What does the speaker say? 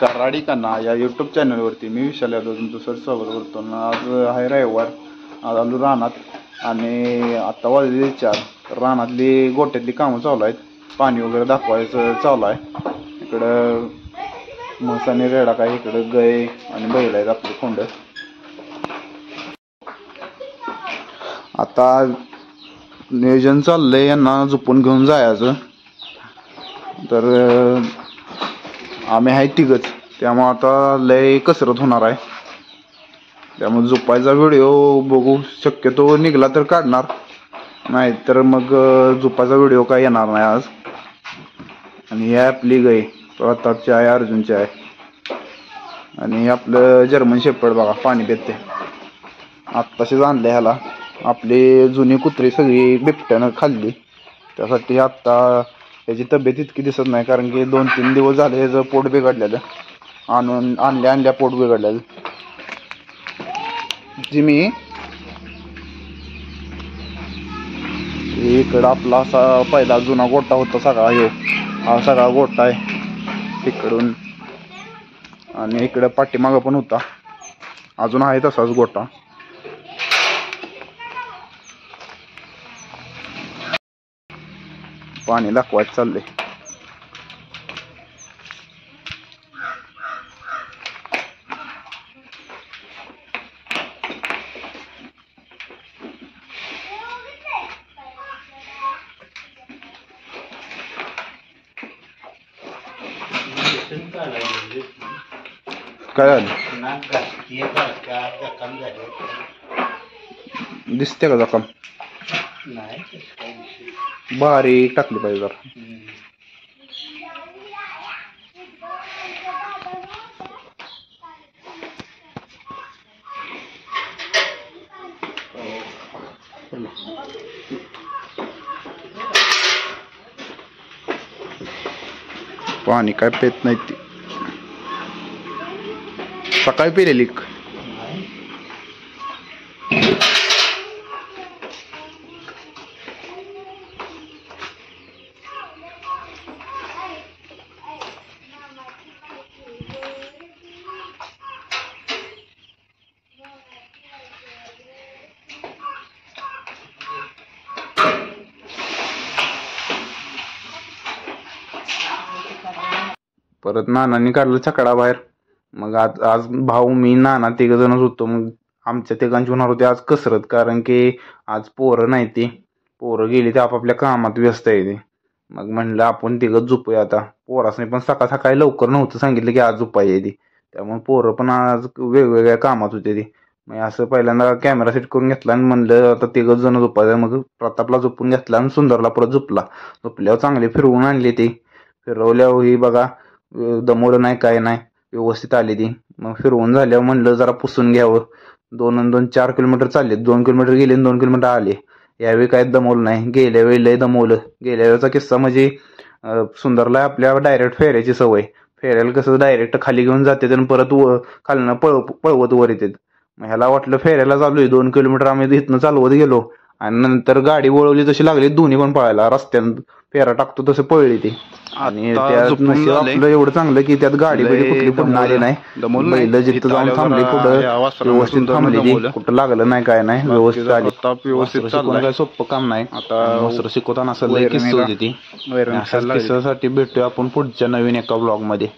कराडी कन्ना या यूट्यूब चॅनलवरती मी विशाल यादव तुमचं सर स्वागत करतो. आज आहे रविवार. आज आलो रानात आणि आता वाजले 4. रानातली गोट्यातली कामं चालू आहेत. पाणी वगैरे दाखवायचं चालू आहे. इकडं म्हस आणि रेडा काय, इकडं गाय आणि बैल आहेत आपली खोंड. आता नियोजन चाललंय यांना झोपून घेऊन जायचं. तर आम्ही आहे तिघच, त्यामुळे आता लय कसरत होणार आहे. त्यामुळे झोपायचा व्हिडिओ बघू, शक्यतो निघाला तर काढणार, नाही तर मग झोपायचा व्हिडिओ काय येणार नाही आज. आणि ही आपली गाय प्रतापची आहे, अर्जुनची आहे. आणि आपलं जर्मन शेपर्ड बघा पाणी पिते. आत्ताशीच आणलं ह्याला. आपली जुनी कुत्री सगळी बिबट्यानं खाल्ली, त्यासाठी आत्ता याची तब्येत इतकी दिसत नाही, कारण की 2-3 दिवस झाले ह्याचं पोट बिघडलेलं. आणल्या पोट बिघडलेलं. जिमी इकडं आपला असा पहिला जुना गोटा होता सगळा, हा सगळा गोटा आहे तिकडून. आणि इकडं पाठीमागं पण होता, अजून आहे तसाच गोटा. पाणी दाखवायचं चाललंय. काय झालं? दिसते का जखम? बारीक टाकली पाहिजे जरा. पाणी काय पेत नाही ती, सकाळी पिलेली. परत नानांनी काढलं छकडा बाहेर. मग आज भाऊ, मी, नाना 3 जणच होतो. मग आमच्या तिघांची होणार होती आज कसरत, कारण की आज पोरं नाही, ती पोरं गेली ते आपापल्या कामात व्यस्त आहे ते. मग म्हणलं आपण 3घच झोपूया आता. पोरासनी पण सकाळी लवकर नव्हतं सांगितलं की आज झोपायची ती, त्यामुळे पोरं पण आज वेगवेगळ्या कामात होते ती. मग असं पहिल्यांदा कॅमेरा सेट करून घेतला आणि म्हणलं आता 3घच जण झोपायचं. मग प्रतापला झोपून घेतला आणि सुंदरला परत झोपल्यावर चांगली फिरवून आणली ती. फिरवल्यावर ही बघा दमवलं नाही, काय नाही, व्यवस्थित आली ती. मग फिरवून झाल्यावर म्हणलं जरा पुसून घ्यावं. 2 4 किलोमीटर चालले, 2 किलोमीटर गेले आणि 2 किलोमीटर आले. यावेळी काय दमवलं नाही, गेल्या वेळी लय दमवलं. गेल्या वेळेचा किस्सा म्हणजे सुंदरला आपल्या डायरेक्ट फेऱ्याची सवय. फेऱ्याला कसं डायरेक्ट खाली घेऊन जाते आणि परत खालनं पळवत वर येते. मग ह्याला वाटलं फेऱ्याला चालू आहे, 2 किलोमीटर आम्ही इथनं चालवत गेलो आणि नंतर गाडी वळवली तशी लागली दोन्ही पण पळायला. रस्त्यानं फेरा टाकतो तसं पळली ती. आणि त्यात आपलं एवढं चांगलं की त्यात गाडी कुठली पुढे आली नाही. बैल जिथं जाऊन थांबली पुढं व्यवस्थित थांबली ती, कुठं लागलं नाही, काय नाही, व्यवस्थित आली. व्यवस्थित काय सोपं काम नाही. आता वस्त्र शिकवताना असं लय किस्सा होती ती. किस्सासाठी भेटूया आपण पुढच्या नवीन एका ब्लॉग मध्ये.